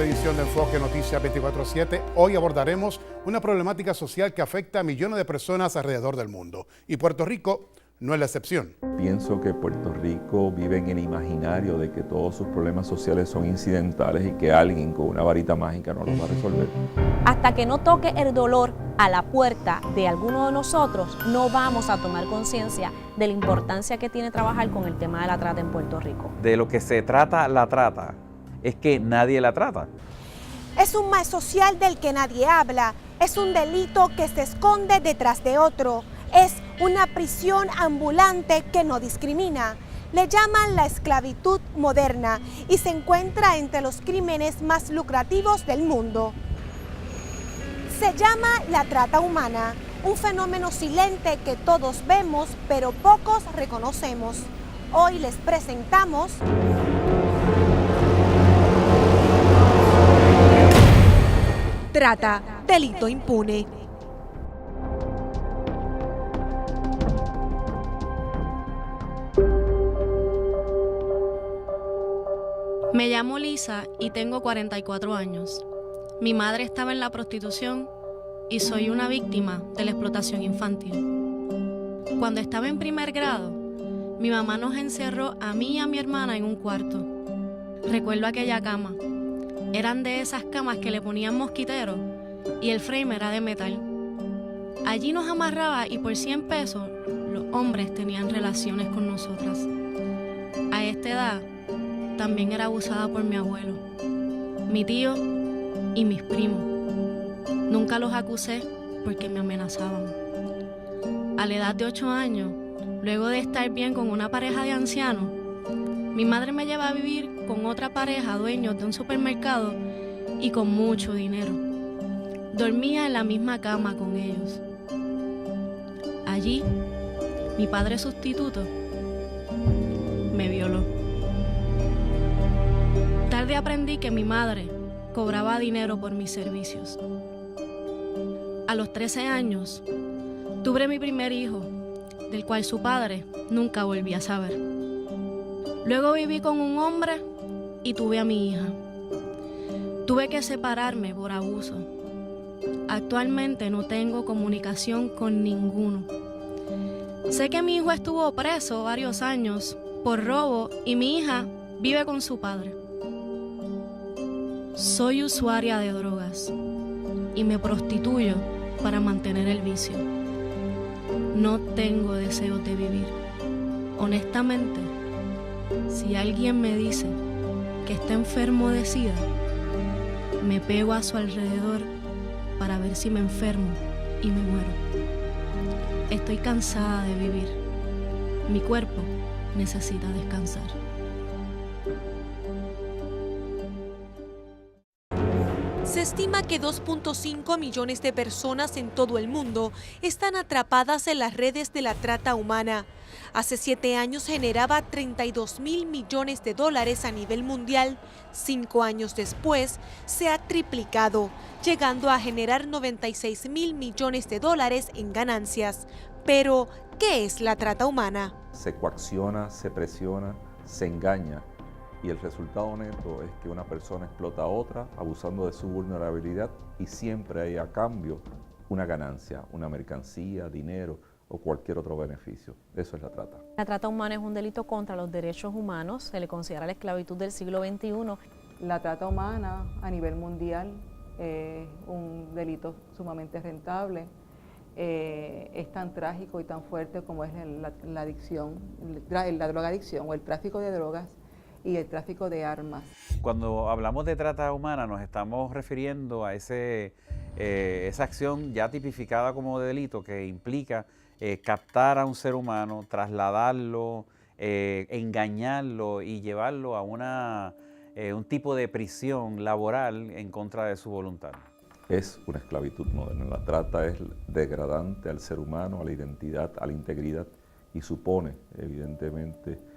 esta edición de Enfoque Noticias 24/7. Hoy abordaremos una problemática social que afecta a millones de personas alrededor del mundo. Y Puerto Rico no es la excepción. Pienso que Puerto Rico vive en el imaginario de que todos sus problemas sociales son incidentales y que alguien con una varita mágica no los va a resolver. Hasta que no toque el dolor a la puerta de alguno de nosotros, no vamos a tomar conciencia de la importancia que tiene trabajar con el tema de la trata en Puerto Rico. De lo que se trata la trata es que nadie la trata. Es un mal social del que nadie habla, es un delito que se esconde detrás de otro, es una prisión ambulante que no discrimina. Le llaman la esclavitud moderna y se encuentra entre los crímenes más lucrativos del mundo. Se llama la trata humana, un fenómeno silente que todos vemos pero pocos reconocemos. Hoy les presentamos Trata, delito impune. Me llamo Lisa y tengo 44 años. Mi madre estaba en la prostitución y soy una víctima de la explotación infantil. Cuando estaba en primer grado, mi mamá nos encerró a mí y a mi hermana en un cuarto. Recuerdo aquella cama. Eran de esas camas que le ponían mosquiteros y el frame era de metal. Allí nos amarraba y por 100 pesos los hombres tenían relaciones con nosotras. A esta edad también era abusada por mi abuelo, mi tío y mis primos. Nunca los acusé porque me amenazaban. A la edad de 8 años, luego de estar bien con una pareja de ancianos, mi madre me lleva a vivir con otra pareja dueños de un supermercado y con mucho dinero. Dormía en la misma cama con ellos. Allí, mi padre sustituto me violó. Tarde aprendí que mi madre cobraba dinero por mis servicios. A los 13 años, tuve mi primer hijo, del cual su padre nunca volví a saber. Luego viví con un hombre y tuve a mi hija. Tuve que separarme por abuso. Actualmente no tengo comunicación con ninguno. Sé que mi hijo estuvo preso varios años por robo y mi hija vive con su padre. Soy usuaria de drogas y me prostituyo para mantener el vicio. No tengo deseo de vivir. Honestamente, si alguien me dice que está enfermo de SIDA, me pego a su alrededor para ver si me enfermo y me muero. Estoy cansada de vivir. Mi cuerpo necesita descansar. Se estima que 2.5 millones de personas en todo el mundo están atrapadas en las redes de la trata humana. Hace 7 años generaba 32.000 millones de dólares a nivel mundial. 5 años después se ha triplicado, llegando a generar 96.000 millones de dólares en ganancias. Pero, ¿qué es la trata humana? Se coacciona, se presiona, se engaña y el resultado neto es que una persona explota a otra abusando de su vulnerabilidad y siempre hay a cambio una ganancia, una mercancía, dinero o cualquier otro beneficio. Eso es la trata. La trata humana es un delito contra los derechos humanos, se le considera la esclavitud del siglo XXI. La trata humana a nivel mundial es un delito sumamente rentable. Es tan trágico y tan fuerte como es la adicción, la drogadicción o el tráfico de drogas y el tráfico de armas. Cuando hablamos de trata humana nos estamos refiriendo a esa acción ya tipificada como delito que implica captar a un ser humano, trasladarlo, engañarlo y llevarlo a un tipo de prisión laboral en contra de su voluntad. Es una esclavitud moderna. La trata es degradante al ser humano, a la identidad, a la integridad y supone evidentemente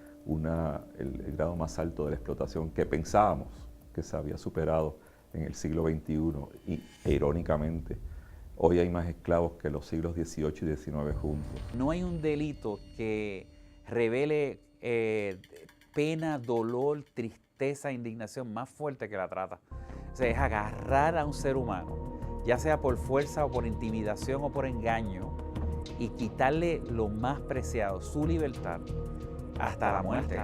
el grado más alto de la explotación que pensábamos que se había superado en el siglo XXI e irónicamente hoy hay más esclavos que los siglos XVIII y XIX juntos. No hay un delito que revele pena, dolor, tristeza, indignación más fuerte que la trata. O sea, es agarrar a un ser humano, ya sea por fuerza o por intimidación o por engaño, y quitarle lo más preciado, su libertad, hasta la muerte.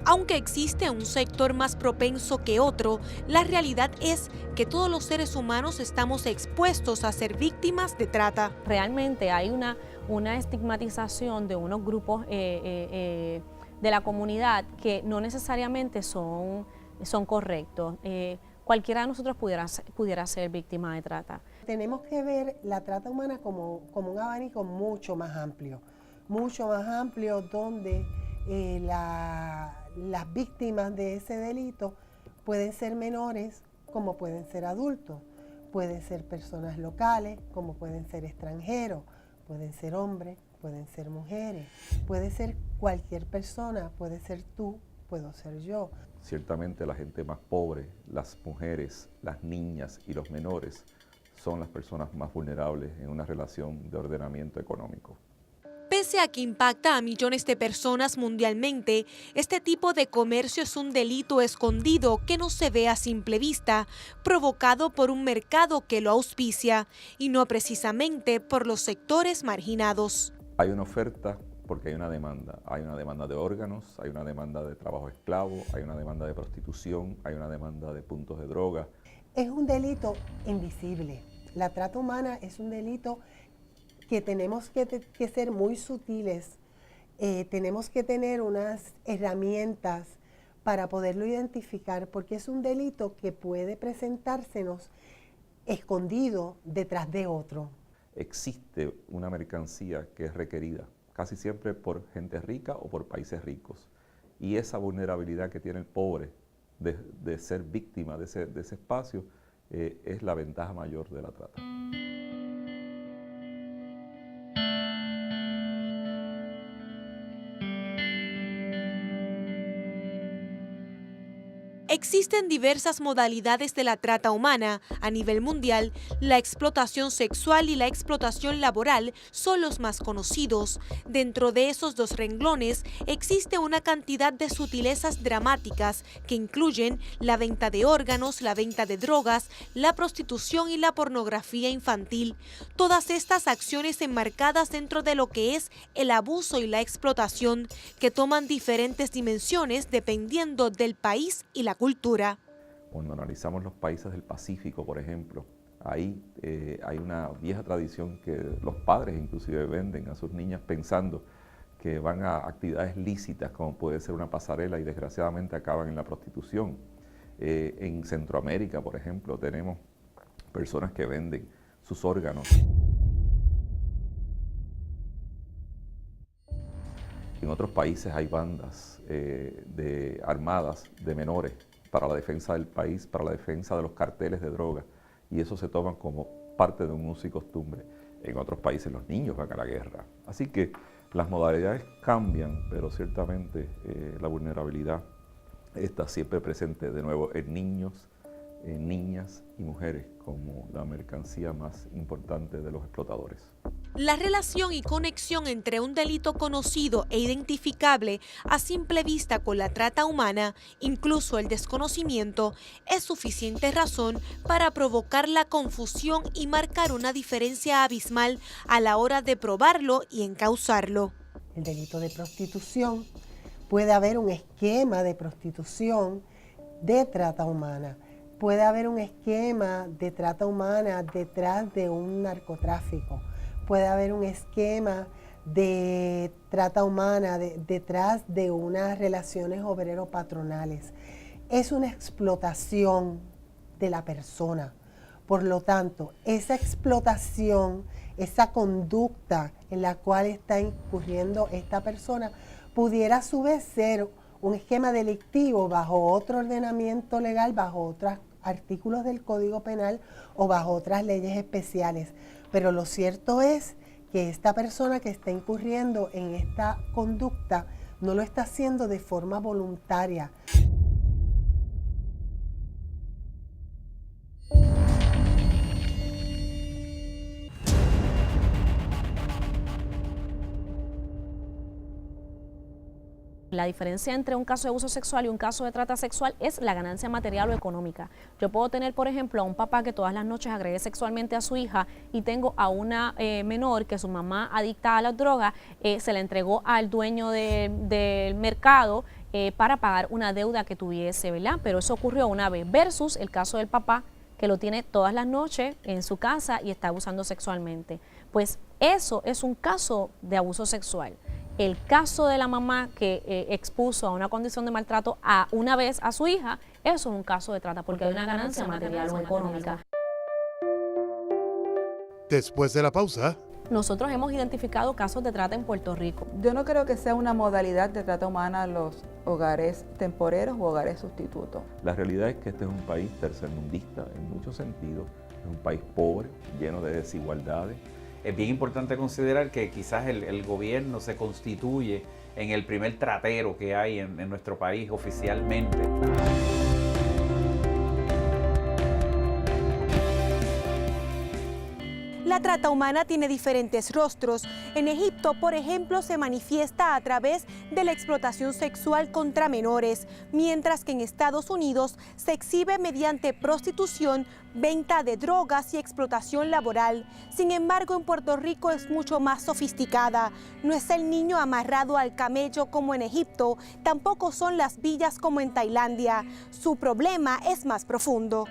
Aunque existe un sector más propenso que otro, la realidad es que todos los seres humanos estamos expuestos a ser víctimas de trata. Realmente hay una estigmatización de unos grupos de la comunidad que no necesariamente son correctos. Cualquiera de nosotros pudiera ser víctima de trata. Tenemos que ver la trata humana como un abanico mucho más amplio donde las víctimas de ese delito pueden ser menores como pueden ser adultos, pueden ser personas locales como pueden ser extranjeros, pueden ser hombres, pueden ser mujeres, puede ser cualquier persona, puede ser tú, puedo ser yo. Ciertamente la gente más pobre, las mujeres, las niñas y los menores son las personas más vulnerables en una relación de ordenamiento económico. Pese a que impacta a millones de personas mundialmente, este tipo de comercio es un delito escondido que no se ve a simple vista, provocado por un mercado que lo auspicia y no precisamente por los sectores marginados. Hay una oferta porque hay una demanda de órganos, hay una demanda de trabajo esclavo, hay una demanda de prostitución, hay una demanda de puntos de droga. Es un delito invisible. La trata humana es un delito que tenemos que ser muy sutiles, tenemos que tener unas herramientas para poderlo identificar, porque es un delito que puede presentársenos escondido detrás de otro. Existe una mercancía que es requerida casi siempre por gente rica o por países ricos, y esa vulnerabilidad que tiene el pobre de ser víctima de ese espacio es la ventaja mayor de la trata. Existen diversas modalidades de la trata humana. A nivel mundial, la explotación sexual y la explotación laboral son los más conocidos. Dentro de esos dos renglones existe una cantidad de sutilezas dramáticas que incluyen la venta de órganos, la venta de drogas, la prostitución y la pornografía infantil. Todas estas acciones enmarcadas dentro de lo que es el abuso y la explotación, que toman diferentes dimensiones dependiendo del país y la cultura. Cuando analizamos los países del Pacífico, por ejemplo, ahí hay una vieja tradición que los padres inclusive venden a sus niñas pensando que van a actividades lícitas como puede ser una pasarela y desgraciadamente acaban en la prostitución. En Centroamérica, por ejemplo, tenemos personas que venden sus órganos. En otros países hay bandas armadas de menores para la defensa del país, para la defensa de los carteles de droga, y eso se toma como parte de un uso y costumbre. En otros países los niños van a la guerra. Así que las modalidades cambian, pero ciertamente la vulnerabilidad está siempre presente de nuevo en niños, en niñas y mujeres como la mercancía más importante de los explotadores. La relación y conexión entre un delito conocido e identificable a simple vista con la trata humana, incluso el desconocimiento, es suficiente razón para provocar la confusión y marcar una diferencia abismal a la hora de probarlo y encauzarlo. El delito de prostitución, puede haber un esquema de prostitución de trata humana, puede haber un esquema de trata humana detrás de un narcotráfico, puede haber un esquema de trata humana detrás de unas relaciones obrero-patronales. Es una explotación de la persona. Por lo tanto, esa explotación, esa conducta en la cual está incurriendo esta persona, pudiera a su vez ser un esquema delictivo bajo otro ordenamiento legal, bajo otros artículos del Código Penal o bajo otras leyes especiales. Pero lo cierto es que esta persona que está incurriendo en esta conducta no lo está haciendo de forma voluntaria. La diferencia entre un caso de abuso sexual y un caso de trata sexual es la ganancia material o económica. Yo puedo tener, por ejemplo, a un papá que todas las noches agrede sexualmente a su hija y tengo a una menor que su mamá, adicta a la droga, se la entregó al dueño del mercado para pagar una deuda que tuviese, ¿verdad? Pero eso ocurrió una vez, versus el caso del papá que lo tiene todas las noches en su casa y está abusando sexualmente. Pues eso es un caso de abuso sexual. El caso de la mamá que expuso a una condición de maltrato una vez a su hija, eso es un caso de trata porque hay una ganancia material o económica. Después de la pausa. Nosotros hemos identificado casos de trata en Puerto Rico. Yo no creo que sea una modalidad de trata humana los hogares temporeros u hogares sustitutos. La realidad es que este es un país tercermundista en muchos sentidos, es un país pobre, lleno de desigualdades. Es bien importante considerar que quizás el gobierno se constituye en el primer tratero que hay en nuestro país oficialmente. La trata humana tiene diferentes rostros. En Egipto, por ejemplo, se manifiesta a través de la explotación sexual contra menores, mientras que en Estados Unidos se exhibe mediante prostitución, venta de drogas y explotación laboral. Sin embargo, en Puerto Rico es mucho más sofisticada. No es el niño amarrado al camello como en Egipto, tampoco son las villas como en Tailandia. Su problema es más profundo.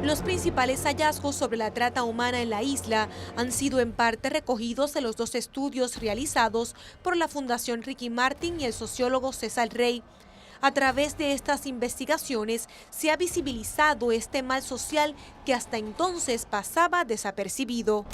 Los principales hallazgos sobre la trata humana en la isla han sido en parte recogidos en los dos estudios realizados por la Fundación Ricky Martin y el sociólogo César Rey. A través de estas investigaciones se ha visibilizado este mal social que hasta entonces pasaba desapercibido.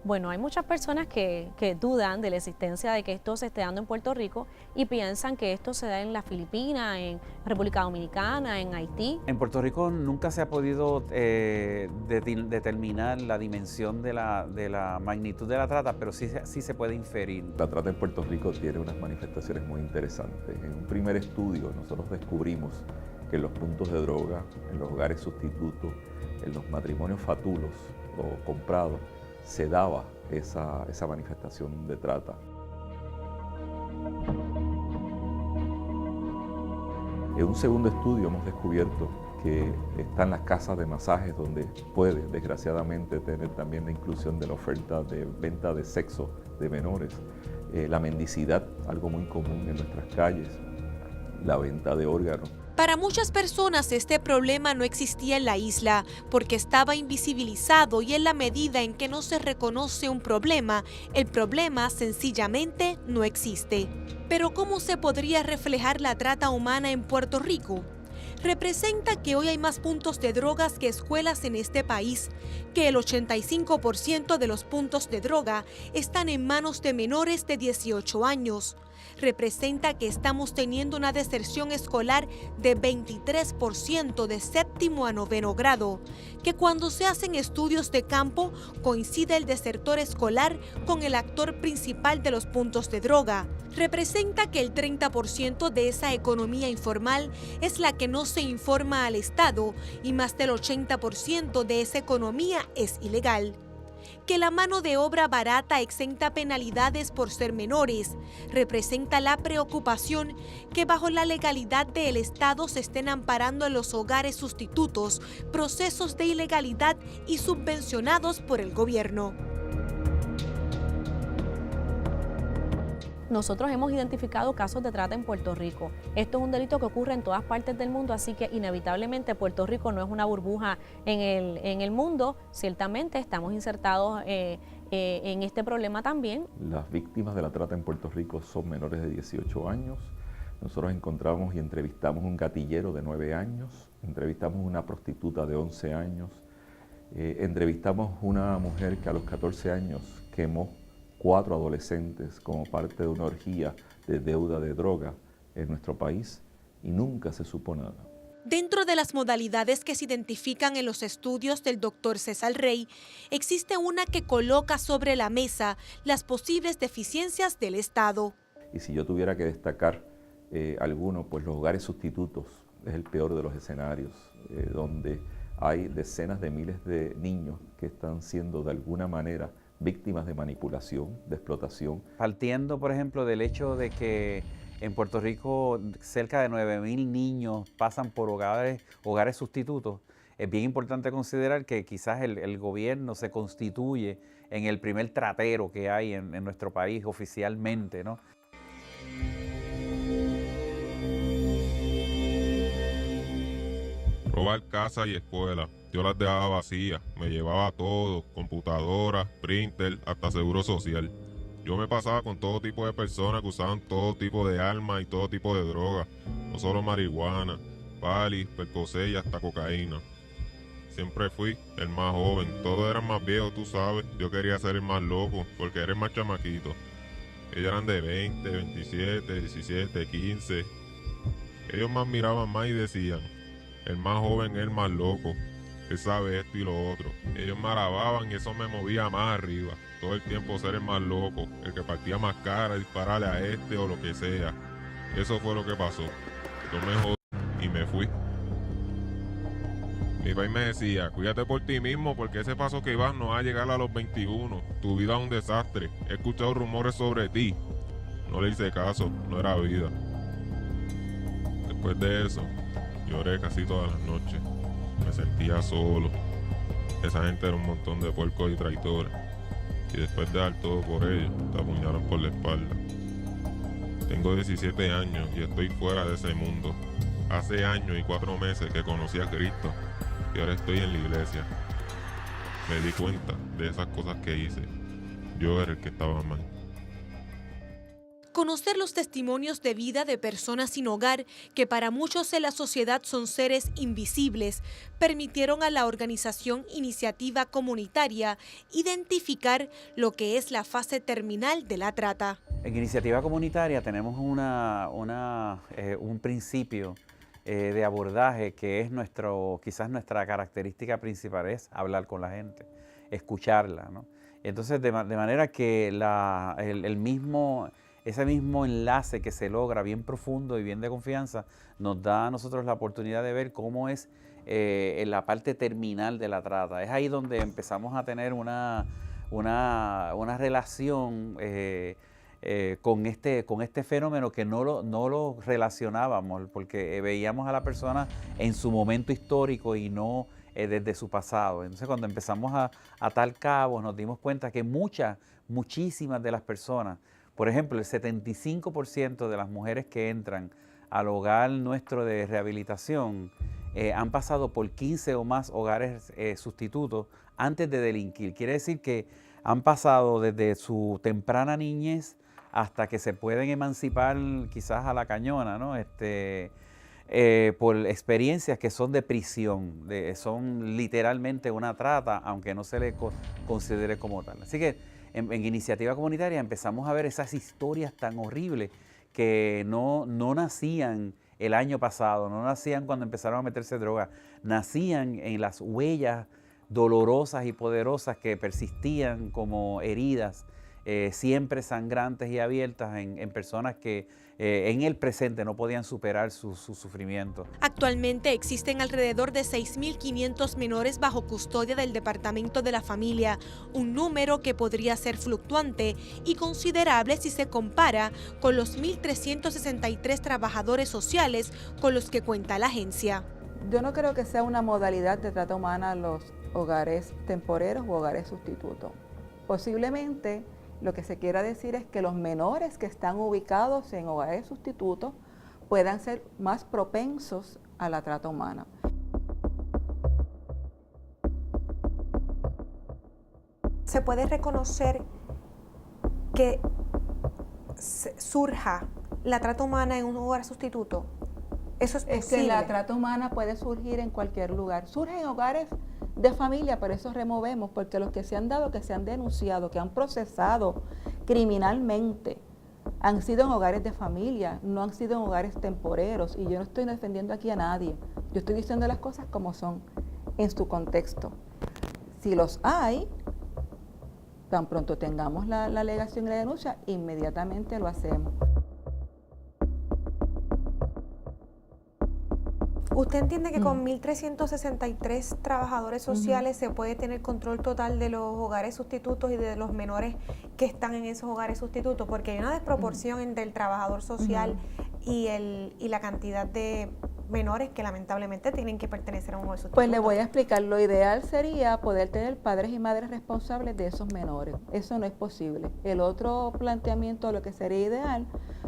Bueno, hay muchas personas que dudan de la existencia de que esto se esté dando en Puerto Rico y piensan que esto se da en las Filipinas, en República Dominicana, en Haití. En Puerto Rico nunca se ha podido determinar la dimensión de la magnitud de la trata, pero sí se puede inferir. La trata en Puerto Rico tiene unas manifestaciones muy interesantes. En un primer estudio nosotros descubrimos que en los puntos de droga, en los hogares sustitutos, en los matrimonios fatulos o comprados, se daba esa manifestación de trata. En un segundo estudio hemos descubierto que están las casas de masajes donde puede, desgraciadamente, tener también la inclusión de la oferta de venta de sexo de menores, la mendicidad, algo muy común en nuestras calles, la venta de órganos. Para muchas personas este problema no existía en la isla porque estaba invisibilizado y en la medida en que no se reconoce un problema, el problema sencillamente no existe. Pero ¿cómo se podría reflejar la trata humana en Puerto Rico? Representa que hoy hay más puntos de drogas que escuelas en este país, que el 85% de los puntos de droga están en manos de menores de 18 años. Representa que estamos teniendo una deserción escolar de 23% de séptimo a noveno grado, que cuando se hacen estudios de campo coincide el desertor escolar con el actor principal de los puntos de droga. Representa que el 30% de esa economía informal es la que no se informa al Estado y más del 80% de esa economía es ilegal. Que la mano de obra barata exenta penalidades por ser menores representa la preocupación que bajo la legalidad del Estado se estén amparando en los hogares sustitutos procesos de ilegalidad y subvencionados por el gobierno. nosotros hemos identificado casos de trata en Puerto Rico. Esto es un delito que ocurre en todas partes del mundo, así que inevitablemente Puerto Rico no es una burbuja en el mundo. Ciertamente estamos insertados en este problema también. Las víctimas de la trata en Puerto Rico son menores de 18 años. Nosotros encontramos y entrevistamos un gatillero de 9 años, entrevistamos una prostituta de 11 años, entrevistamos una mujer que a los 14 años quemó 4 adolescentes como parte de una orgía de deuda de droga en nuestro país y nunca se supo nada. Dentro de las modalidades que se identifican en los estudios del doctor César Rey, existe una que coloca sobre la mesa las posibles deficiencias del Estado. Y si yo tuviera que destacar alguno, pues los hogares sustitutos es el peor de los escenarios, donde hay decenas de miles de niños que están siendo de alguna manera víctimas de manipulación, de explotación. Partiendo, por ejemplo, del hecho de que en Puerto Rico cerca de 9.000 niños pasan por hogares sustitutos, es bien importante considerar que quizás el gobierno se constituye en el primer tratero que hay en nuestro país oficialmente, ¿no? Robar casa y escuela. Yo las dejaba vacías, me llevaba todo, computadoras, printer, hasta seguro social. Yo me pasaba con todo tipo de personas que usaban todo tipo de armas y todo tipo de drogas, no solo marihuana, pali, percocet y hasta cocaína. Siempre fui el más joven, todos eran más viejos, tú sabes, yo quería ser el más loco, porque era el más chamaquito. Ellos eran de 20, 27, 17, 15. Ellos más miraban más y decían, el más joven es el más loco. Él sabe esto y lo otro. Ellos me alababan y eso me movía más arriba. Todo el tiempo ser el más loco, el que partía más cara, dispararle a este o lo que sea. Eso fue lo que pasó. Yo me jodí y me fui. Mi país me decía, cuídate por ti mismo porque ese paso que vas no va a llegar a los 21. Tu vida es un desastre. He escuchado rumores sobre ti. No le hice caso, no era vida. Después de eso, lloré casi todas las noches. Me sentía solo. Esa gente era un montón de puercos y traidores. Y después de dar todo por ellos, te apuñalan por la espalda. Tengo 17 años y estoy fuera de ese mundo. Hace años y 4 meses que conocí a Cristo y ahora estoy en la iglesia. Me di cuenta de esas cosas que hice. Yo era el que estaba mal. Conocer los testimonios de vida de personas sin hogar, que para muchos en la sociedad son seres invisibles, permitieron a la organización Iniciativa Comunitaria identificar lo que es la fase terminal de la trata. En Iniciativa Comunitaria tenemos un principio de abordaje que es quizás nuestra característica principal, es hablar con la gente, escucharla, ¿no? Entonces, de manera que ese mismo enlace que se logra bien profundo y bien de confianza nos da a nosotros la oportunidad de ver cómo es en la parte terminal de la trata. Es ahí donde empezamos a tener una relación con este fenómeno que no lo relacionábamos porque veíamos a la persona en su momento histórico y no desde su pasado. Entonces, cuando empezamos a atar cabos, nos dimos cuenta que muchísimas de las personas, por ejemplo, el 75% de las mujeres que entran al hogar nuestro de rehabilitación han pasado por 15 o más hogares sustitutos antes de delinquir. Quiere decir que han pasado desde su temprana niñez hasta que se pueden emancipar quizás a la cañona, ¿no? Por experiencias que son de prisión, son literalmente una trata, aunque no se le considere como tal. Así que en Iniciativa Comunitaria empezamos a ver esas historias tan horribles que no nacían el año pasado, no nacían cuando empezaron a meterse droga, nacían en las huellas dolorosas y poderosas que persistían como heridas, siempre sangrantes y abiertas en personas que en el presente no podían superar su sufrimiento. Actualmente existen alrededor de 6.500 menores bajo custodia del Departamento de la Familia, un número que podría ser fluctuante y considerable si se compara con los 1.363 trabajadores sociales con los que cuenta la agencia. Yo no creo que sea una modalidad de trata humana los hogares temporeros u hogares sustitutos. Posiblemente Lo que se quiera decir es que los menores que están ubicados en hogares sustitutos puedan ser más propensos a la trata humana. ¿Se puede reconocer que surja la trata humana en un hogar sustituto? ¿Eso es posible? Es que la trata humana puede surgir en cualquier lugar. Surge en hogares de familia, por eso removemos, porque los que se han dado, que se han denunciado, que han procesado criminalmente, han sido en hogares de familia, no han sido en hogares temporeros. Y yo no estoy defendiendo aquí a nadie. Yo estoy diciendo las cosas como son, en su contexto. Si los hay, tan pronto tengamos la alegación y la denuncia, inmediatamente lo hacemos. ¿Usted entiende que con 1.363 trabajadores sociales se puede tener control total de los hogares sustitutos y de los menores que están en esos hogares sustitutos? Porque hay una desproporción entre el trabajador social y la cantidad de menores que lamentablemente tienen que pertenecer a un hogar sustituto. Pues le voy a explicar. Lo ideal sería poder tener padres y madres responsables de esos menores. Eso no es posible. El otro planteamiento, lo que sería ideal,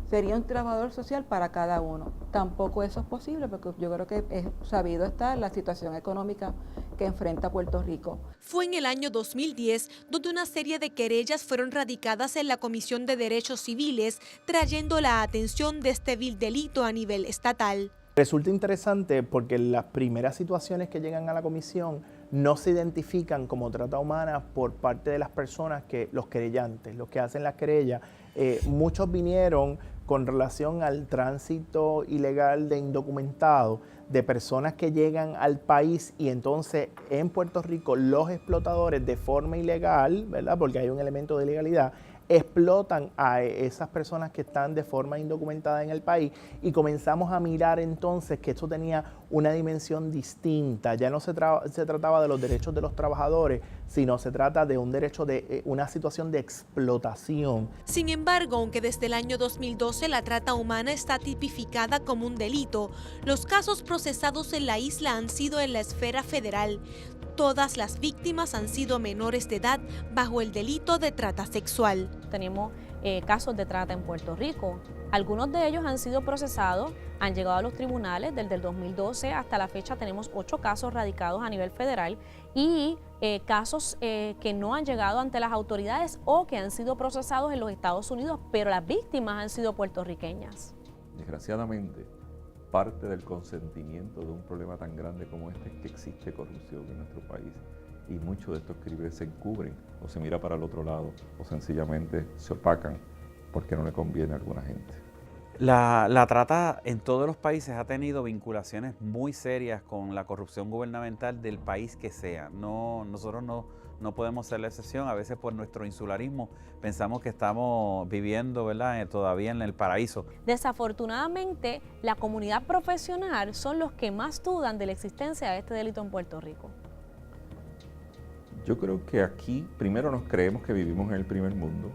sería un trabajador social para cada uno. Tampoco eso es posible, porque yo creo que es sabido está la situación económica que enfrenta Puerto Rico. Fue en el año 2010 donde una serie de querellas fueron radicadas en la Comisión de Derechos Civiles, trayendo la atención de este vil delito a nivel estatal. Resulta interesante porque las primeras situaciones que llegan a la comisión no se identifican como trata humana por parte de las personas los querellantes, los que hacen las querellas. Muchos vinieron con relación al tránsito ilegal de indocumentados, de personas que llegan al país y entonces en Puerto Rico los explotadores de forma ilegal, ¿verdad? Porque hay un elemento de ilegalidad, explotan a esas personas que están de forma indocumentada en el país y comenzamos a mirar entonces que esto tenía una dimensión distinta. Ya no se trataba de los derechos de los trabajadores, sino se trata de un derecho de una situación de explotación. Sin embargo, aunque desde el año 2012 la trata humana está tipificada como un delito, los casos procesados en la isla han sido en la esfera federal. Todas las víctimas han sido menores de edad bajo el delito de trata sexual. Tenemos casos de trata en Puerto Rico. Algunos de ellos han sido procesados, han llegado a los tribunales. Desde el 2012 hasta la fecha tenemos 8 casos radicados a nivel federal y casos que no han llegado ante las autoridades o que han sido procesados en los Estados Unidos, pero las víctimas han sido puertorriqueñas. Desgraciadamente, parte del consentimiento de un problema tan grande como este es que existe corrupción en nuestro país y muchos de estos crímenes se encubren o se mira para el otro lado o sencillamente se opacan porque no le conviene a alguna gente. La trata en todos los países ha tenido vinculaciones muy serias con la corrupción gubernamental del país que sea. Nosotros no podemos ser la excepción. A veces por nuestro insularismo pensamos que estamos viviendo, ¿verdad?, todavía en el paraíso. Desafortunadamente, la comunidad profesional son los que más dudan de la existencia de este delito en Puerto Rico. Yo creo que aquí primero nos creemos que vivimos en el primer mundo.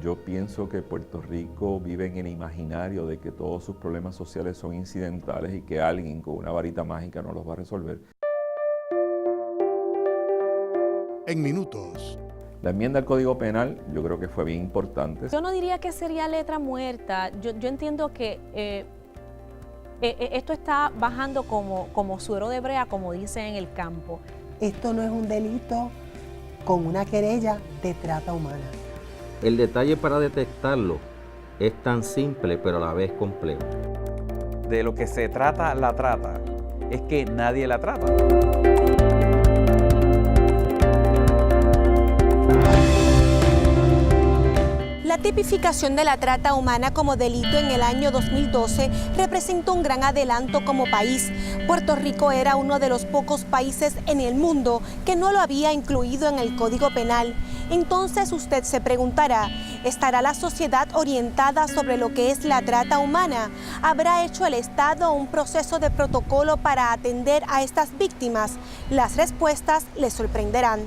Yo pienso que Puerto Rico vive en el imaginario de que todos sus problemas sociales son incidentales y que alguien con una varita mágica no los va a resolver. En minutos. La enmienda al Código Penal yo creo que fue bien importante. Yo no diría que sería letra muerta. Yo entiendo que esto está bajando como suero de brea, como dicen en el campo. Esto no es un delito con una querella de trata humana. El detalle para detectarlo es tan simple pero a la vez complejo. De lo que se trata la trata es que nadie la trata. La tipificación de la trata humana como delito en el año 2012 representó un gran adelanto como país. Puerto Rico era uno de los pocos países en el mundo que no lo había incluido en el Código Penal. Entonces usted se preguntará, ¿estará la sociedad orientada sobre lo que es la trata humana? ¿Habrá hecho el Estado un proceso de protocolo para atender a estas víctimas? Las respuestas les sorprenderán.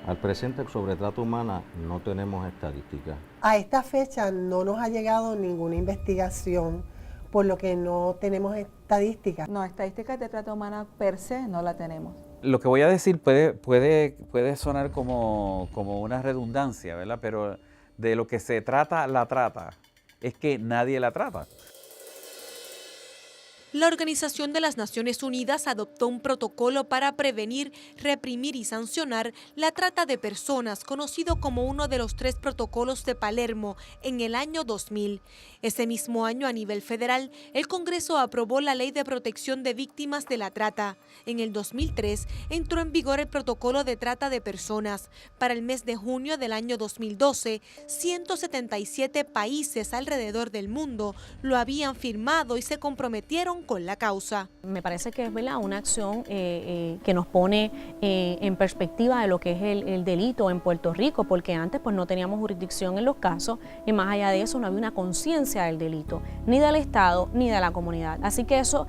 Al presente sobre trata humana no tenemos estadísticas. A esta fecha no nos ha llegado ninguna investigación, por lo que no tenemos estadísticas. No, estadísticas de trata humana per se no la tenemos. Lo que voy a decir puede sonar como una redundancia, ¿verdad? Pero de lo que se trata la trata es que nadie la trata. La Organización de las Naciones Unidas adoptó un protocolo para prevenir, reprimir y sancionar la trata de personas, conocido como uno de los 3 protocolos de Palermo, en el año 2000. Ese mismo año, a nivel federal, el Congreso aprobó la Ley de Protección de Víctimas de la Trata. En el 2003 entró en vigor el protocolo de trata de personas. Para el mes de junio del año 2012, 177 países alrededor del mundo lo habían firmado y se comprometieron con la causa. Me parece que es, ¿verdad?, una acción que nos pone en perspectiva de lo que es el delito en Puerto Rico, porque antes pues no teníamos jurisdicción en los casos y más allá de eso no había una conciencia del delito, ni del Estado ni de la comunidad. Así que eso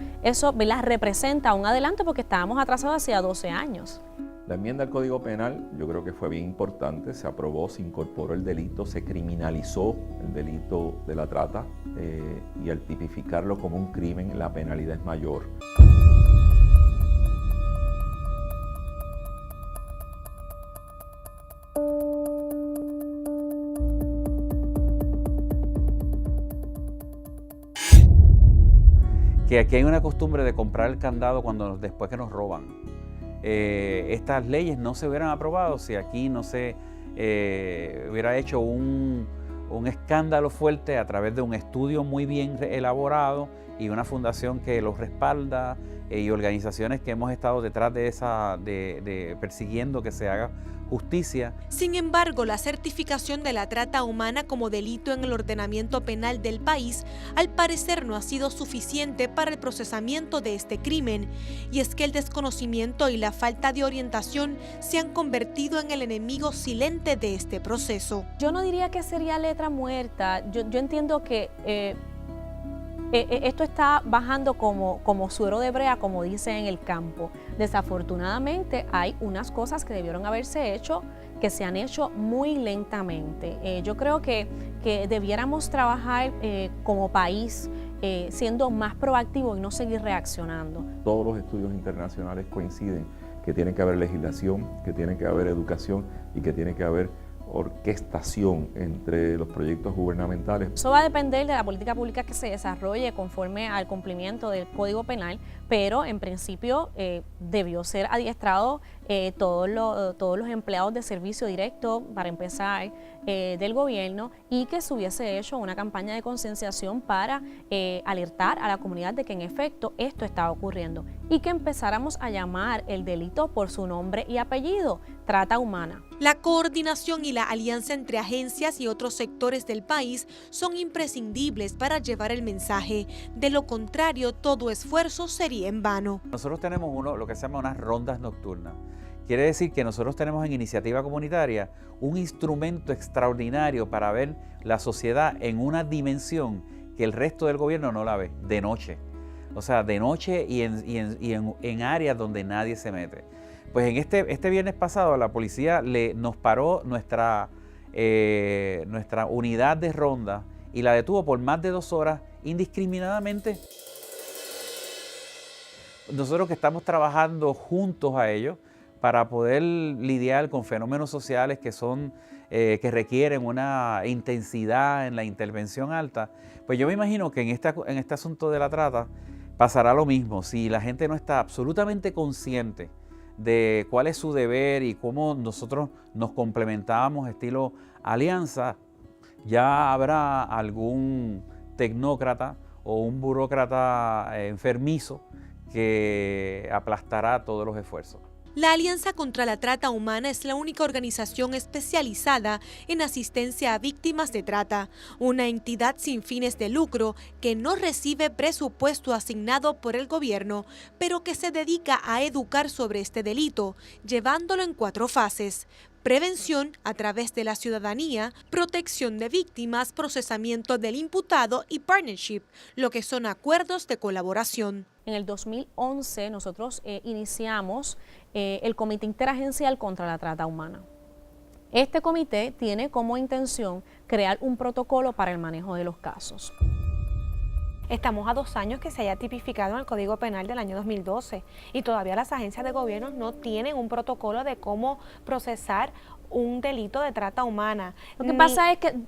¿verdad?, representa un adelanto porque estábamos atrasados hacía 12 años. La enmienda al Código Penal yo creo que fue bien importante, se aprobó, se incorporó el delito, se criminalizó el delito de la trata y al tipificarlo como un crimen la penalidad es mayor. Que aquí hay una costumbre de comprar el candado después que nos roban. Estas leyes no se hubieran aprobado si aquí no se hubiera hecho un escándalo fuerte a través de un estudio muy bien elaborado y una fundación que los respalda y organizaciones que hemos estado detrás de persiguiendo que se haga justicia. Sin embargo, la certificación de la trata humana como delito en el ordenamiento penal del país al parecer no ha sido suficiente para el procesamiento de este crimen. Y es que el desconocimiento y la falta de orientación se han convertido en el enemigo silente de este proceso. Yo no diría que sería letra muerta. Yo entiendo que esto está bajando como suero de brea, como dice en el campo. Desafortunadamente hay unas cosas que debieron haberse hecho, que se han hecho muy lentamente. Yo creo que debiéramos trabajar como país siendo más proactivos y no seguir reaccionando. Todos los estudios internacionales coinciden que tiene que haber legislación, que tiene que haber educación y que tiene que haber orquestación entre los proyectos gubernamentales. Eso va a depender de la política pública que se desarrolle conforme al cumplimiento del Código Penal, pero en principio debió ser adiestrado todos los empleados de servicio directo, para empezar, del gobierno, y que se hubiese hecho una campaña de concienciación para alertar a la comunidad de que en efecto esto estaba ocurriendo y que empezáramos a llamar el delito por su nombre y apellido: trata humana. La coordinación y la alianza entre agencias y otros sectores del país son imprescindibles para llevar el mensaje. De lo contrario, todo esfuerzo sería en vano. Nosotros tenemos lo que se llama unas rondas nocturnas. Quiere decir que nosotros tenemos en Iniciativa Comunitaria un instrumento extraordinario para ver la sociedad en una dimensión que el resto del gobierno no la ve, de noche. O sea, de noche y en áreas donde nadie se mete. Pues en este viernes pasado la policía nos paró nuestra unidad de ronda y la detuvo por más de 2 horas indiscriminadamente. Nosotros que estamos trabajando juntos a ellos para poder lidiar con fenómenos sociales que requieren una intensidad en la intervención alta, pues yo me imagino que en este asunto de la trata pasará lo mismo. Si la gente no está absolutamente consciente de cuál es su deber y cómo nosotros nos complementamos estilo alianza, ya habrá algún tecnócrata o un burócrata enfermizo que aplastará todos los esfuerzos. La Alianza contra la Trata Humana es la única organización especializada en asistencia a víctimas de trata, una entidad sin fines de lucro que no recibe presupuesto asignado por el gobierno, pero que se dedica a educar sobre este delito, llevándolo en 4 fases: prevención a través de la ciudadanía, protección de víctimas, procesamiento del imputado y partnership, lo que son acuerdos de colaboración. En el 2011 nosotros iniciamos el Comité Interagencial contra la Trata Humana. Este comité tiene como intención crear un protocolo para el manejo de los casos. Estamos a 2 años que se haya tipificado en el Código Penal del año 2012 y todavía las agencias de gobierno no tienen un protocolo de cómo procesar un delito de trata humana. Lo que pasa es que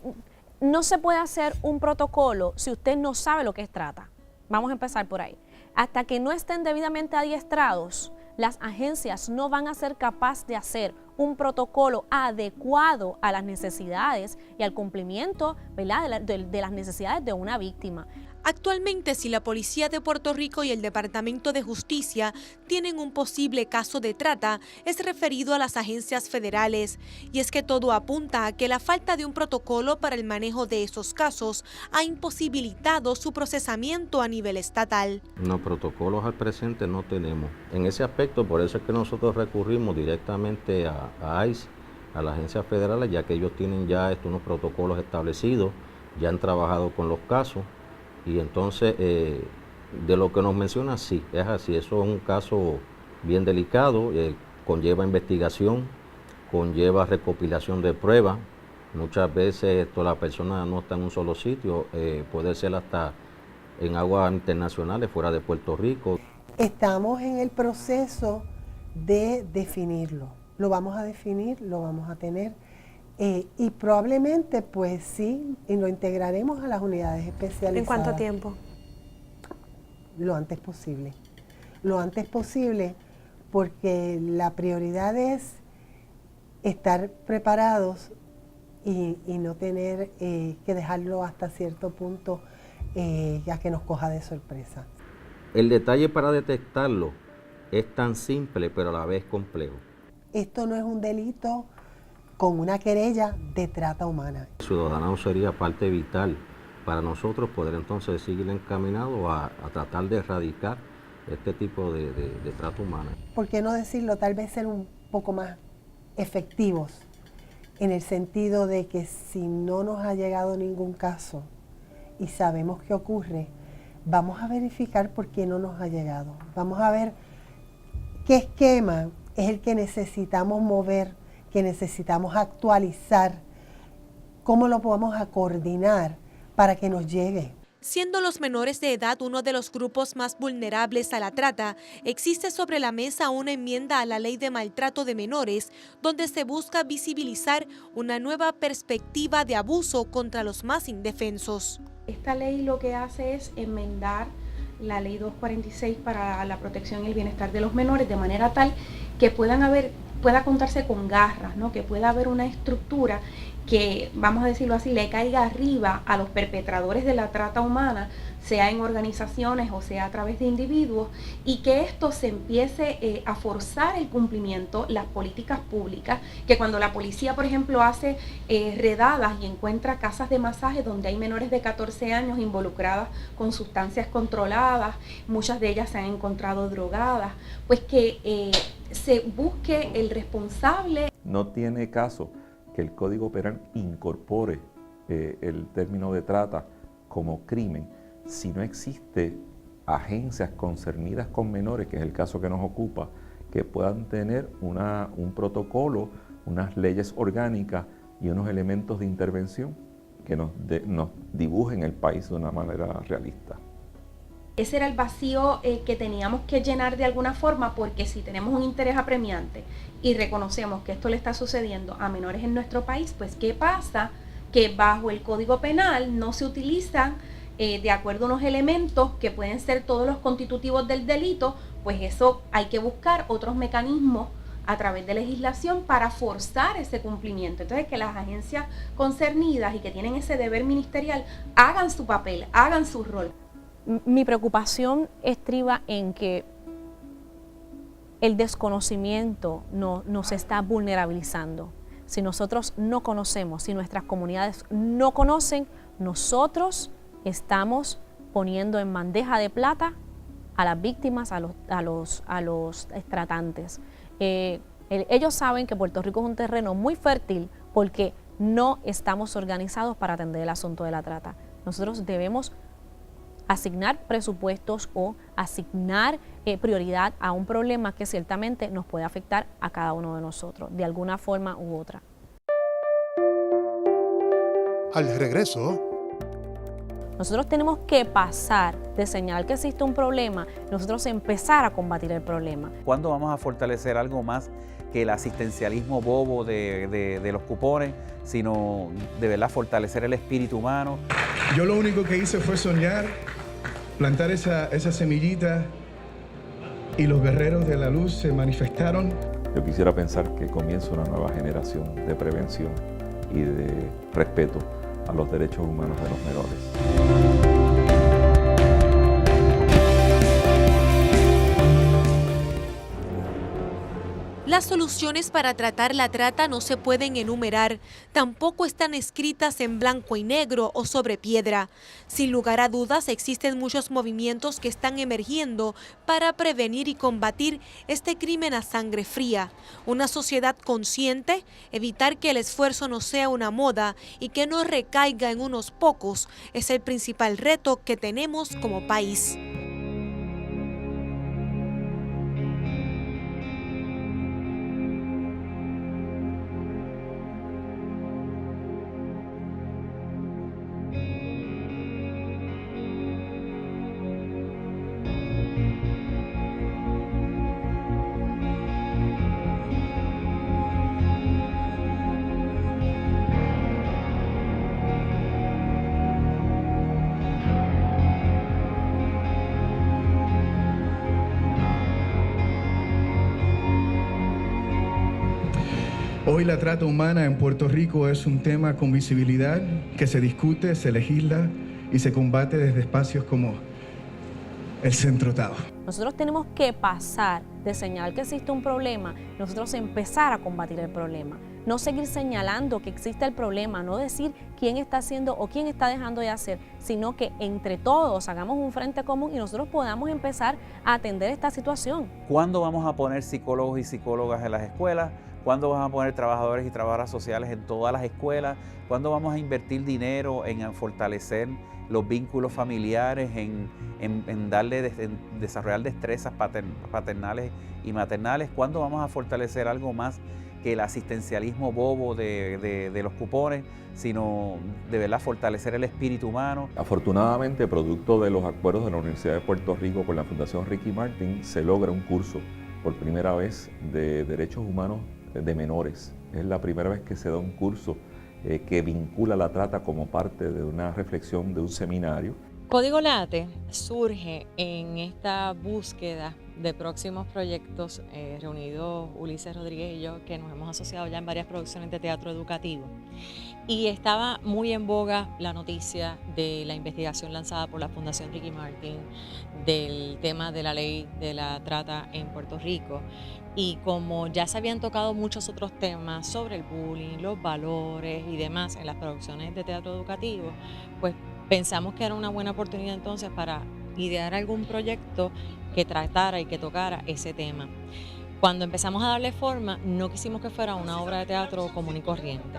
no se puede hacer un protocolo si usted no sabe lo que es trata. Vamos a empezar por ahí. Hasta que no estén debidamente adiestrados, las agencias no van a ser capaces de hacer un protocolo adecuado a las necesidades y al cumplimiento, ¿verdad?, de las necesidades de una víctima. Actualmente, si la Policía de Puerto Rico y el Departamento de Justicia tienen un posible caso de trata, es referido a las agencias federales. Y es que todo apunta a que la falta de un protocolo para el manejo de esos casos ha imposibilitado su procesamiento a nivel estatal. No, protocolos al presente no tenemos. En ese aspecto, por eso es que nosotros recurrimos directamente a ICE, a las agencias federales, ya que ellos tienen ya unos protocolos establecidos, ya han trabajado con los casos. Y entonces, de lo que nos menciona, sí, es así. Eso es un caso bien delicado, conlleva investigación, conlleva recopilación de pruebas. Muchas veces la persona no está en un solo sitio, puede ser hasta en aguas internacionales, fuera de Puerto Rico. Estamos en el proceso de definirlo. Lo vamos a definir, lo vamos a tener. Y probablemente, pues sí, y lo integraremos a las unidades especializadas. ¿En cuánto tiempo? Lo antes posible. Lo antes posible, porque la prioridad es estar preparados y no tener que dejarlo hasta cierto punto ya que nos coja de sorpresa. El detalle para detectarlo es tan simple, pero a la vez complejo. Esto no es un delito con una querella de trata humana. El ciudadano sería parte vital para nosotros poder entonces seguir encaminados a tratar de erradicar este tipo de trata humana. ¿Por qué no decirlo? Tal vez ser un poco más efectivos, en el sentido de que si no nos ha llegado ningún caso y sabemos qué ocurre, vamos a verificar por qué no nos ha llegado. Vamos a ver qué esquema es el que necesitamos mover, que necesitamos actualizar, cómo lo podemos coordinar para que nos llegue. Siendo los menores de edad uno de los grupos más vulnerables a la trata, existe sobre la mesa una enmienda a la Ley de Maltrato de Menores, donde se busca visibilizar una nueva perspectiva de abuso contra los más indefensos. Esta ley lo que hace es enmendar la Ley 246 para la protección y el bienestar de los menores, de manera tal que pueda contarse con garras, ¿no? Que pueda haber una estructura que, vamos a decirlo así, le caiga arriba a los perpetradores de la trata humana, sea en organizaciones o sea a través de individuos, y que esto se empiece a forzar el cumplimiento, las políticas públicas, que cuando la policía, por ejemplo, hace redadas y encuentra casas de masaje donde hay menores de 14 años involucradas con sustancias controladas, muchas de ellas se han encontrado drogadas, pues que se busque el responsable. No tiene caso que el Código Penal incorpore el término de trata como crimen si no existe agencias concernidas con menores, que es el caso que nos ocupa, que puedan tener un protocolo, unas leyes orgánicas y unos elementos de intervención que nos dibujen el país de una manera realista. Ese era el vacío que teníamos que llenar de alguna forma, porque si tenemos un interés apremiante y reconocemos que esto le está sucediendo a menores en nuestro país, pues ¿qué pasa? Que bajo el Código Penal no se utilizan de acuerdo a unos elementos que pueden ser todos los constitutivos del delito, pues eso hay que buscar otros mecanismos a través de legislación para forzar ese cumplimiento. Entonces, que las agencias concernidas y que tienen ese deber ministerial hagan su papel, hagan su rol. Mi preocupación estriba en que el desconocimiento nos está vulnerabilizando. Si nosotros no conocemos, si nuestras comunidades no conocen, nosotros estamos poniendo en bandeja de plata a las víctimas, a los tratantes. Ellos saben que Puerto Rico es un terreno muy fértil porque no estamos organizados para atender el asunto de la trata. Nosotros debemos asignar presupuestos o asignar prioridad a un problema que ciertamente nos puede afectar a cada uno de nosotros, de alguna forma u otra. Al regreso, Nosotros tenemos que pasar de señalar que existe un problema, nosotros empezar a combatir el problema. ¿Cuándo vamos a fortalecer algo más que el asistencialismo bobo de los cupones, sino de verdad fortalecer el espíritu humano? Yo lo único que hice fue soñar, plantar esa semillita y los guerreros de la luz se manifestaron. Yo quisiera pensar que comienza una nueva generación de prevención y de respeto a los derechos humanos de los menores. Las soluciones para tratar la trata no se pueden enumerar, tampoco están escritas en blanco y negro o sobre piedra. Sin lugar a dudas, existen muchos movimientos que están emergiendo para prevenir y combatir este crimen a sangre fría. Una sociedad consciente, evitar que el esfuerzo no sea una moda y que no recaiga en unos pocos, es el principal reto que tenemos como país. Hoy la trata humana en Puerto Rico es un tema con visibilidad que se discute, se legisla y se combate desde espacios como el Centro Tao. Nosotros tenemos que pasar de señalar que existe un problema, nosotros empezar a combatir el problema. No seguir señalando que existe el problema, no decir quién está haciendo o quién está dejando de hacer, sino que entre todos hagamos un frente común y nosotros podamos empezar a atender esta situación. ¿Cuándo vamos a poner psicólogos y psicólogas en las escuelas? ¿Cuándo vamos a poner trabajadores y trabajadoras sociales en todas las escuelas? ¿Cuándo vamos a invertir dinero en fortalecer los vínculos familiares, en desarrollar destrezas paternales y maternales? ¿Cuándo vamos a fortalecer algo más que el asistencialismo bobo de los cupones, sino de verdad fortalecer el espíritu humano? Afortunadamente, producto de los acuerdos de la Universidad de Puerto Rico con la Fundación Ricky Martin, se logra un curso por primera vez de derechos humanos de menores. Es la primera vez que se da un curso que vincula la trata como parte de una reflexión de un seminario. Código Late surge en esta búsqueda de próximos proyectos, reunidos Ulises Rodríguez y yo, que nos hemos asociado ya en varias producciones de teatro educativo. Y estaba muy en boga la noticia de la investigación lanzada por la Fundación Ricky Martin del tema de la ley de la trata en Puerto Rico. Y como ya se habían tocado muchos otros temas sobre el bullying, los valores y demás en las producciones de teatro educativo, pues pensamos que era una buena oportunidad entonces para idear algún proyecto que tratara y que tocara ese tema. Cuando empezamos a darle forma, no quisimos que fuera una obra de teatro común y corriente.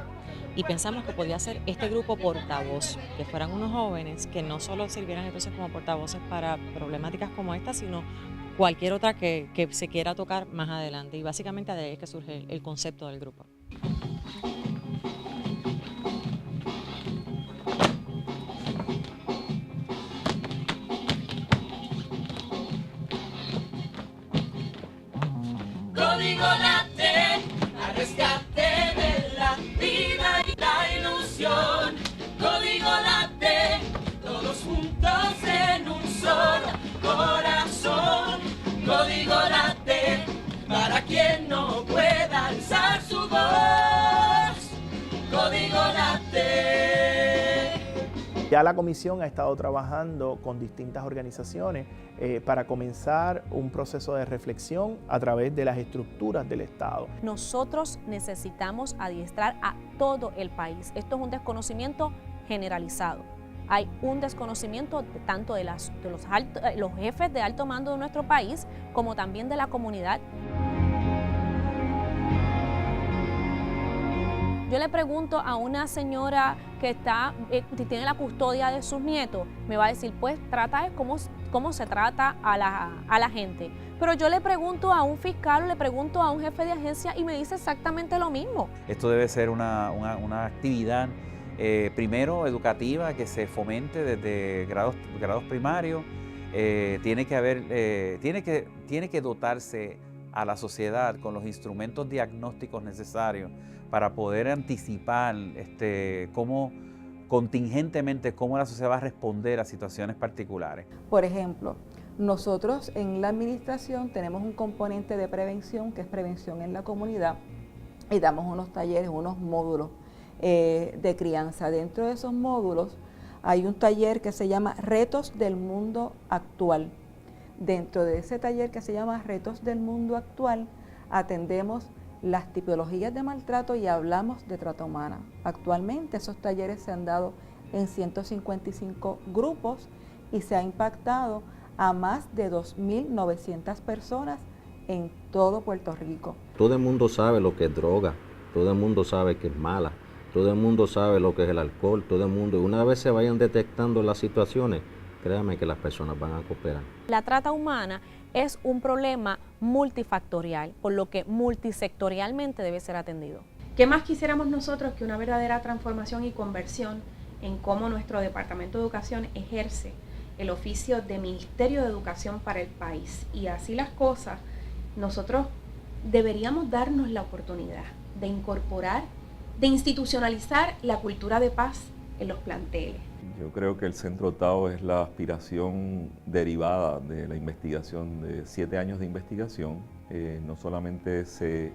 Y pensamos que podía ser este grupo portavoz, que fueran unos jóvenes que no solo sirvieran entonces como portavoces para problemáticas como esta, sino cualquier otra que se quiera tocar más adelante. Y básicamente de ahí es que surge el concepto del grupo. Código Late, al rescate de la vida y la ilusión. Código Late, todos juntos en un solo corazón. Código Late, para quien no pueda alzar su voz. Código Late. Ya la comisión ha estado trabajando con distintas organizaciones para comenzar un proceso de reflexión a través de las estructuras del Estado. Nosotros necesitamos adiestrar a todo el país. Esto es un desconocimiento generalizado. Hay un desconocimiento tanto de los jefes de alto mando de nuestro país como también de la comunidad. Yo le pregunto a una señora que tiene la custodia de sus nietos, me va a decir, pues trata de cómo se trata a la gente. Pero yo le pregunto a un fiscal o le pregunto a un jefe de agencia y me dice exactamente lo mismo. Esto debe ser una actividad primero educativa, que se fomente desde grados primarios. Tiene que dotarse a la sociedad con los instrumentos diagnósticos necesarios para poder anticipar contingentemente cómo la sociedad va a responder a situaciones particulares. Por ejemplo, nosotros en la administración tenemos un componente de prevención, que es prevención en la comunidad, y damos unos talleres, unos módulos de crianza. Dentro de esos módulos hay un taller que se llama Retos del Mundo Actual. Dentro de ese taller que se llama Retos del Mundo Actual, atendemos las tipologías de maltrato y hablamos de trata humana. Actualmente esos talleres se han dado en 155 grupos y se ha impactado a más de 2.900 personas en todo Puerto Rico. Todo el mundo sabe lo que es droga, todo el mundo sabe que es mala, todo el mundo sabe lo que es el alcohol, todo el mundo. Una vez se vayan detectando las situaciones, créanme que las personas van a cooperar. La trata humana es un problema multifactorial, por lo que multisectorialmente debe ser atendido. ¿Qué más quisiéramos nosotros que una verdadera transformación y conversión en cómo nuestro Departamento de Educación ejerce el oficio de Ministerio de Educación para el país? Y así las cosas, nosotros deberíamos darnos la oportunidad de incorporar, de institucionalizar la cultura de paz en los planteles. Yo creo que el Centro Tao es la aspiración derivada de la investigación, de 7 años de investigación. No solamente se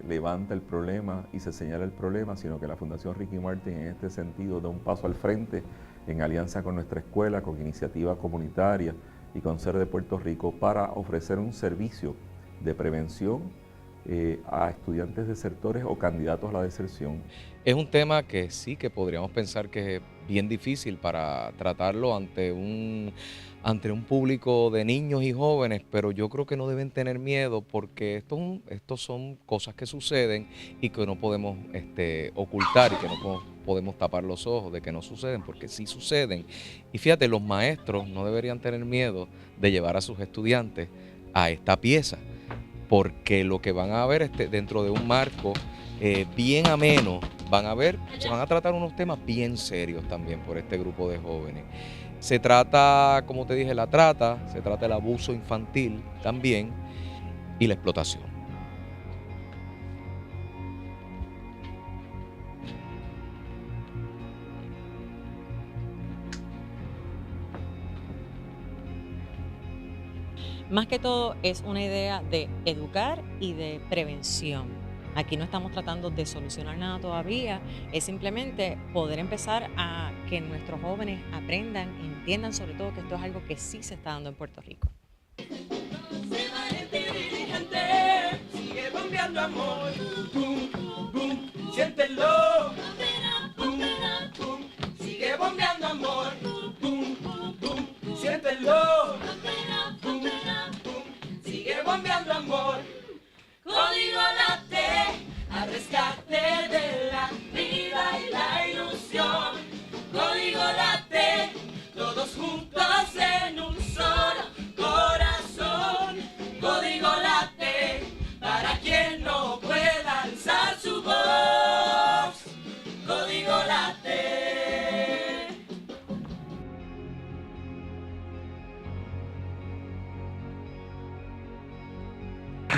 levanta el problema y se señala el problema, sino que la Fundación Ricky Martin en este sentido da un paso al frente en alianza con nuestra escuela, con iniciativa comunitaria y con SER de Puerto Rico para ofrecer un servicio de prevención a estudiantes desertores o candidatos a la deserción. Es un tema que sí que podríamos pensar que es bien difícil para tratarlo ante un público de niños y jóvenes, pero yo creo que no deben tener miedo porque estos son cosas que suceden y que no podemos ocultar y que no podemos tapar los ojos de que no suceden, porque sí suceden. Y fíjate, los maestros no deberían tener miedo de llevar a sus estudiantes a esta pieza, porque lo que van a ver dentro de un marco bien ameno, se van a tratar unos temas bien serios también por este grupo de jóvenes. Se trata, como te dije, la trata, se trata el abuso infantil también y la explotación. Más que todo es una idea de educar y de prevención. Aquí no estamos tratando de solucionar nada todavía, es simplemente poder empezar a que nuestros jóvenes aprendan, entiendan sobre todo que esto es algo que sí se está dando en Puerto Rico. Sigue bombeando amor, boom, boom, siéntelo, boom, boom, sigue bombeando amor, boom, boom, siéntelo, boom, boom, sigue bombeando amor. Código late, al rescate de la vida y la ilusión. Código late, todos juntos en un solo corazón. Código late, para quien no pueda alzar su voz. Código late.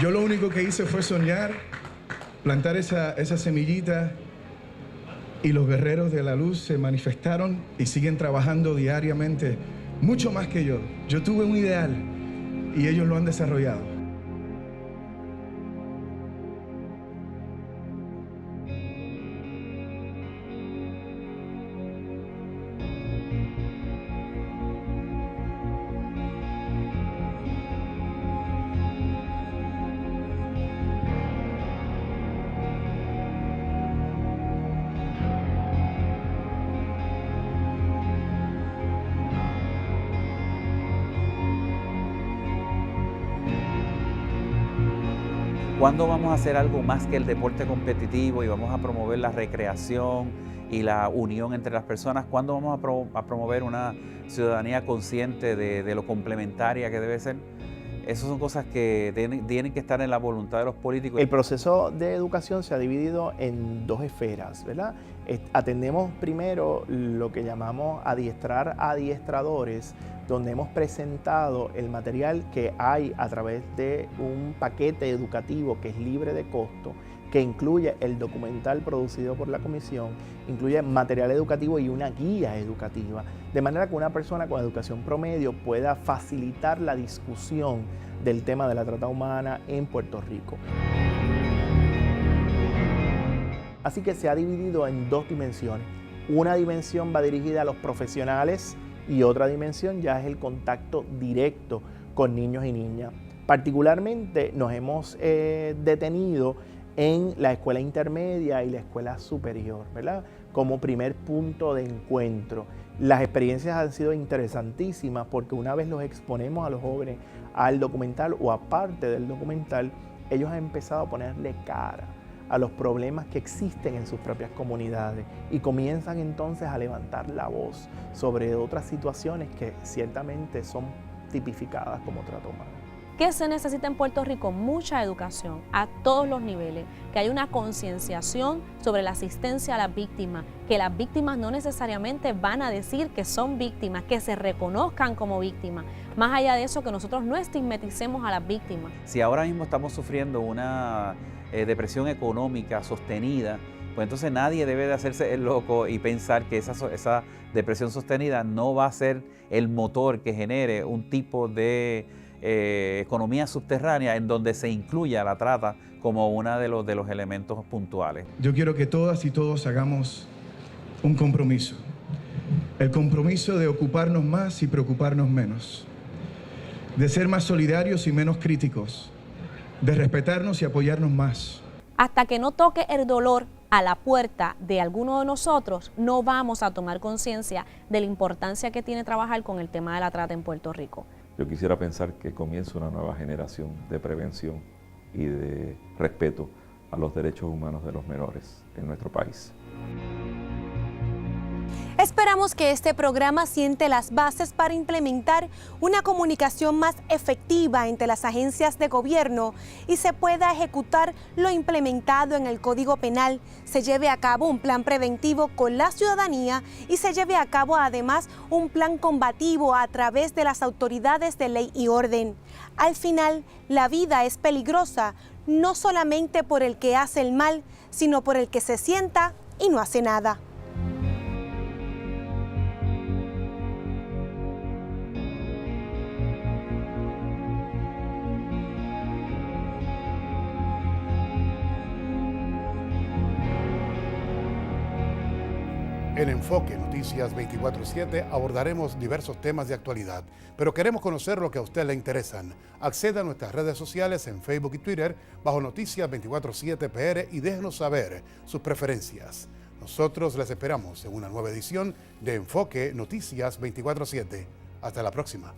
Yo lo único que hice fue soñar, plantar esa semillita y los guerreros de la luz se manifestaron y siguen trabajando diariamente, mucho más que yo. Yo tuve un ideal y ellos lo han desarrollado. ¿Cuándo vamos a hacer algo más que el deporte competitivo y vamos a promover la recreación y la unión entre las personas? ¿Cuándo vamos a promover una ciudadanía consciente de lo complementaria que debe ser? esas son cosas que tienen que estar en la voluntad de los políticos. El proceso de educación se ha dividido en dos esferas, ¿verdad? Atendemos primero lo que llamamos adiestrar a adiestradores, donde hemos presentado el material que hay a través de un paquete educativo que es libre de costo, que incluye el documental producido por la comisión, incluye material educativo y una guía educativa, de manera que una persona con educación promedio pueda facilitar la discusión del tema de la trata humana en Puerto Rico. Así que se ha dividido en dos dimensiones. Una dimensión va dirigida a los profesionales y otra dimensión ya es el contacto directo con niños y niñas. Particularmente nos hemos detenido en la escuela intermedia y la escuela superior, ¿verdad? Como primer punto de encuentro. Las experiencias han sido interesantísimas porque una vez los exponemos a los jóvenes al documental o aparte del documental, ellos han empezado a ponerle cara a los problemas que existen en sus propias comunidades y comienzan entonces a levantar la voz sobre otras situaciones que ciertamente son tipificadas como trata humana. ¿Qué se necesita en Puerto Rico? Mucha educación a todos los niveles, que haya una concienciación sobre la asistencia a las víctimas, que las víctimas no necesariamente van a decir que son víctimas, que se reconozcan como víctimas. Más allá de eso, que nosotros no estigmaticemos a las víctimas. Si ahora mismo estamos sufriendo una depresión económica sostenida, pues entonces nadie debe de hacerse el loco y pensar que esa depresión sostenida no va a ser el motor que genere un tipo de economía subterránea en donde se incluya la trata como uno de los elementos puntuales. Yo quiero que todas y todos hagamos un compromiso. El compromiso de ocuparnos más y preocuparnos menos. De ser más solidarios y menos críticos. De respetarnos y apoyarnos más. Hasta que no toque el dolor a la puerta de alguno de nosotros, no vamos a tomar conciencia de la importancia que tiene trabajar con el tema de la trata en Puerto Rico. Yo quisiera pensar que comienza una nueva generación de prevención y de respeto a los derechos humanos de los menores en nuestro país. Esperamos que este programa siente las bases para implementar una comunicación más efectiva entre las agencias de gobierno y se pueda ejecutar lo implementado en el Código Penal, se lleve a cabo un plan preventivo con la ciudadanía y se lleve a cabo además un plan combativo a través de las autoridades de ley y orden. Al final, la vida es peligrosa, no solamente por el que hace el mal, sino por el que se sienta y no hace nada. En Enfoque Noticias 24/7 abordaremos diversos temas de actualidad, pero queremos conocer lo que a usted le interesan. Acceda a nuestras redes sociales en Facebook y Twitter bajo Noticias 24/7 PR y déjenos saber sus preferencias. Nosotros les esperamos en una nueva edición de Enfoque Noticias 24/7. Hasta la próxima.